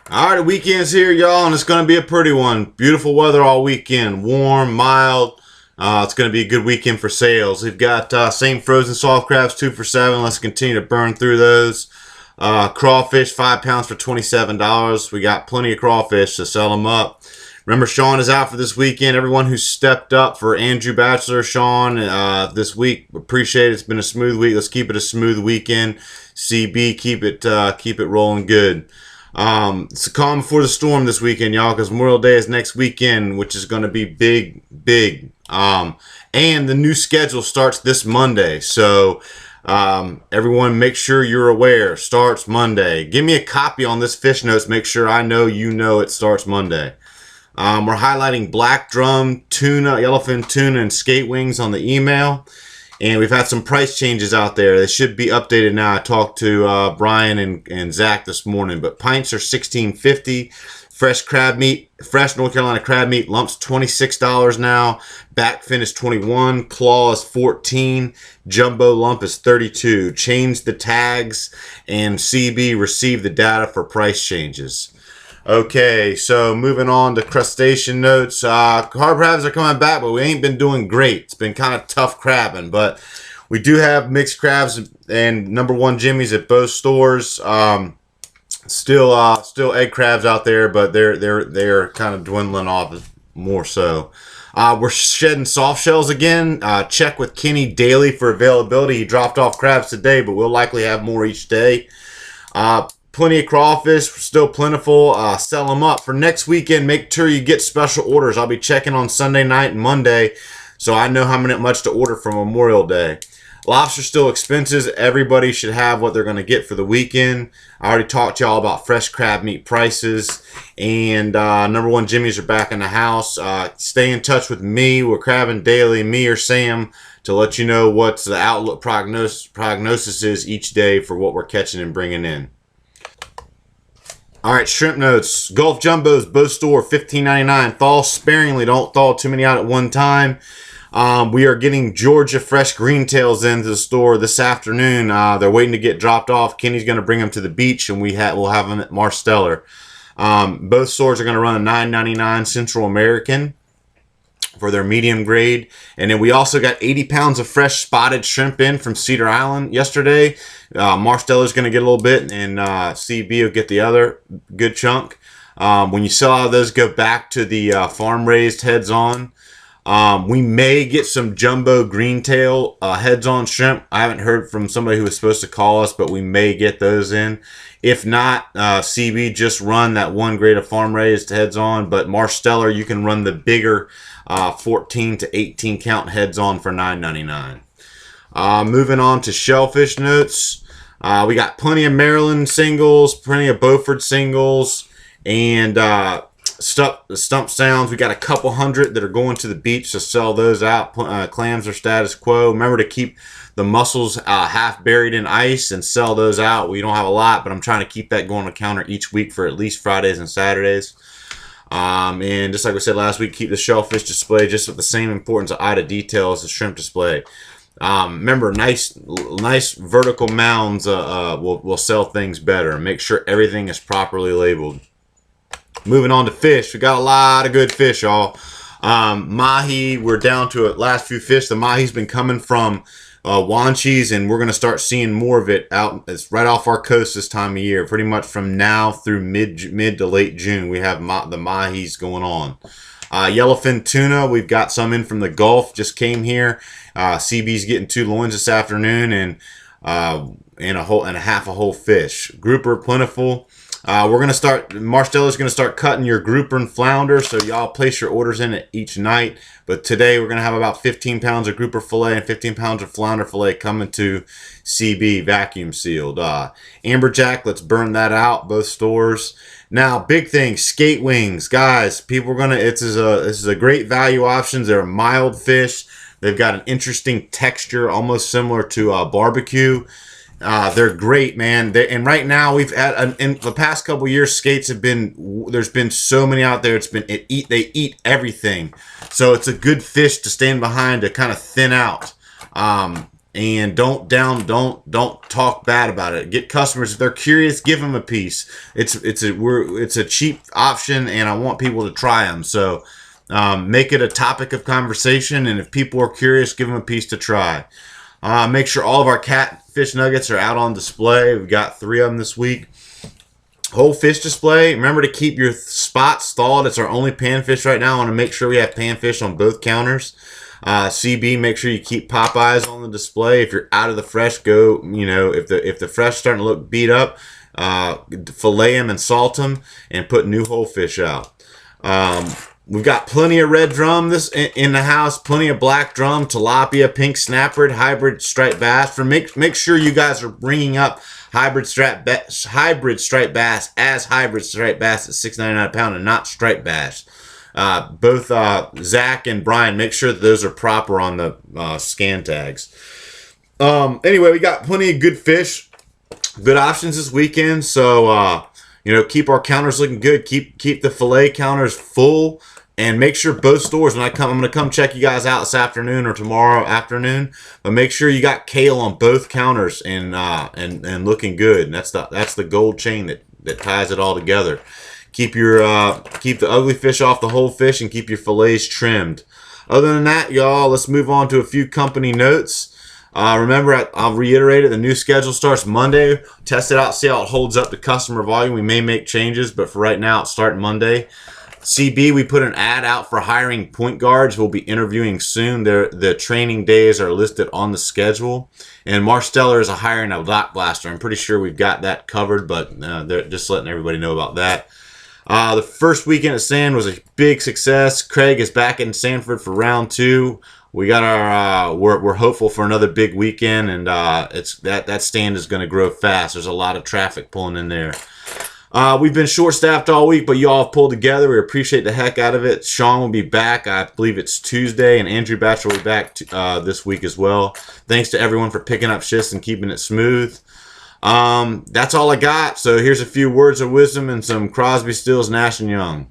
All right, the weekend's here, y'all, and it's going to be a pretty one. Beautiful weather all weekend. Warm, mild. It's going to be a good weekend for sales. We've got same frozen soft crabs, 2 for $7. Let's continue to burn through those. Crawfish, 5 pounds for $27. We got plenty of crawfish to sell them up. Remember, Sean is out for this weekend. Everyone who stepped up for Andrew Bachelor, Sean, this week, appreciate it. It's been a smooth week. Let's keep it a smooth weekend. CB, keep it rolling good. It's the calm before the storm this weekend, y'all, because Memorial Day is next weekend, which is going to be big, big. And the new schedule starts this Monday. So, everyone make sure you're aware. Starts Monday. Give me a copy on this fish notes. Make sure I know you know it starts Monday. We're highlighting black drum, tuna, yellowfin tuna, and skate wings on the email. And we've had some price changes out there. They should be updated now. I talked to Brian and Zach this morning. But pints are $16.50. Fresh crab meat, fresh North Carolina crab meat, lumps $26 now. Back fin is $21. Claw is $14. Jumbo lump is $32. Change the tags, and CB receive the data for price changes. Okay, so moving on to crustacean notes. Carb crabs are coming back, but we ain't been doing great. It's been kind of tough crabbing, but we do have mixed crabs and number one jimmies at both stores. Still egg crabs out there, but they're kind of dwindling off more so. We're shedding soft shells again. Check with Kenny daily for availability. He dropped off crabs today, but we'll likely have more each day. Plenty of crawfish, still plentiful. Sell them up. For next weekend, make sure you get special orders. I'll be checking on Sunday night and Monday, so I know how much to order for Memorial Day. Lobster still expenses. Everybody should have what they're going to get for the weekend. I already talked to y'all about fresh crab meat prices. And number one jimmies are back in the house. Stay in touch with me. We're crabbing daily, me or Sam, to let you know what the outlook prognosis is each day for what we're catching and bringing in. All right, shrimp notes. Gulf Jumbos, both store, $15.99. Thaw sparingly. Don't thaw too many out at one time. We are getting Georgia fresh greentails into the store this afternoon. They're waiting to get dropped off. Kenny's going to bring them to the beach, and we'll have them at Marsteller. Both stores are going to run a $9.99 Central American for their medium grade. And then we also got 80 pounds of fresh spotted shrimp in from Cedar Island yesterday. Marsteller's going to get a little bit, and CB will get the other good chunk. When you sell out of those, go back to the farm-raised heads-on. We may get some jumbo greentail heads-on shrimp. I haven't heard from somebody who was supposed to call us, but we may get those in. If not, CB just run that one grade of farm-raised heads-on, but Marsteller, you can run the bigger 14 to 18 count heads-on for $9.99. Moving on to shellfish notes. We got plenty of Maryland singles, plenty of Beaufort singles, and stump sounds. We got a couple hundred that are going to the beach to sell those out. Clams are status quo. Remember to keep the mussels half buried in ice and sell those out. We don't have a lot, but I'm trying to keep that going to counter each week for at least Fridays and Saturdays. And just like we said last week, keep the shellfish display just with the same importance of eye to detail as the shrimp display. Remember, nice vertical mounds will sell things better. Make sure everything is properly labeled. Moving on to fish, we got a lot of good fish, y'all. Mahi, we're down to last few fish. The mahi's been coming from Wanchese, and we're going to start seeing more of it out. It's right off our coast this time of year. Pretty much from now through mid to late June, we have the mahis going on. Yellowfin tuna, we've got some in from the Gulf. Just came here. CB's getting 2 loins this afternoon, and a half a whole fish. Grouper plentiful. We're going to start, Marsteller's going to start cutting your grouper and flounder, so y'all place your orders in it each night. But today we're going to have about 15 pounds of grouper fillet and 15 pounds of flounder fillet coming to CB vacuum sealed. Amberjack, let's burn that out, both stores. Now, big thing, skate wings. Guys, people are going to, this is a great value options. They're a mild fish. They've got an interesting texture, almost similar to barbecue. They're great, man. And right now we've had in the past couple years, skates have been. There's been so many out there. They eat everything, so it's a good fish to stand behind to kind of thin out. and don't talk bad about it. Get customers, if they're curious, give them a piece. It's a cheap option, and I want people to try them. So make it a topic of conversation, and if people are curious, give them a piece to try. Make sure all of our catfish nuggets are out on display. We've got 3 of them this week. Whole fish display. Remember to keep your spots stalled. It's our only panfish right now. I want to make sure we have panfish on both counters. CB, make sure you keep Popeyes on the display. If you're out of the fresh, go, if the fresh starting to look beat up, fillet them and salt them and put new whole fish out. We've got plenty of red drum in the house, plenty of black drum, tilapia, pink snapper, hybrid striped bass. Make sure you guys are bringing up hybrid striped bass as hybrid striped bass at $6.99 a pound and not striped bass. Both Zach and Brian, make sure that those are proper on the scan tags. Anyway, we got plenty of good fish, good options this weekend. So keep our counters looking good. Keep the fillet counters full. And make sure both stores, I'm going to come check you guys out this afternoon or tomorrow afternoon. But make sure you got kale on both counters and looking good. And that's the gold chain that ties it all together. Keep the ugly fish off the whole fish and keep your fillets trimmed. Other than that, y'all, let's move on to a few company notes. Remember, I'll reiterate it. The new schedule starts Monday. Test it out, see how it holds up to customer volume. We may make changes, but for right now, it's starting Monday. CB, we put an ad out for hiring point guards. We'll be interviewing soon. The training days are listed on the schedule. And Marsteller is hiring a dock blaster. I'm pretty sure we've got that covered, but they're just letting everybody know about that. The first weekend at Sand was a big success. Craig is back in Sanford for round 2. We got our we're hopeful for another big weekend, and that stand is going to grow fast. There's a lot of traffic pulling in there. We've been short-staffed all week, but you all have pulled together. We appreciate the heck out of it. Sean will be back. I believe it's Tuesday, and Andrew Batcher will be back this week as well. Thanks to everyone for picking up shifts and keeping it smooth. That's all I got. So here's a few words of wisdom and some Crosby, Stills, Nash & Young.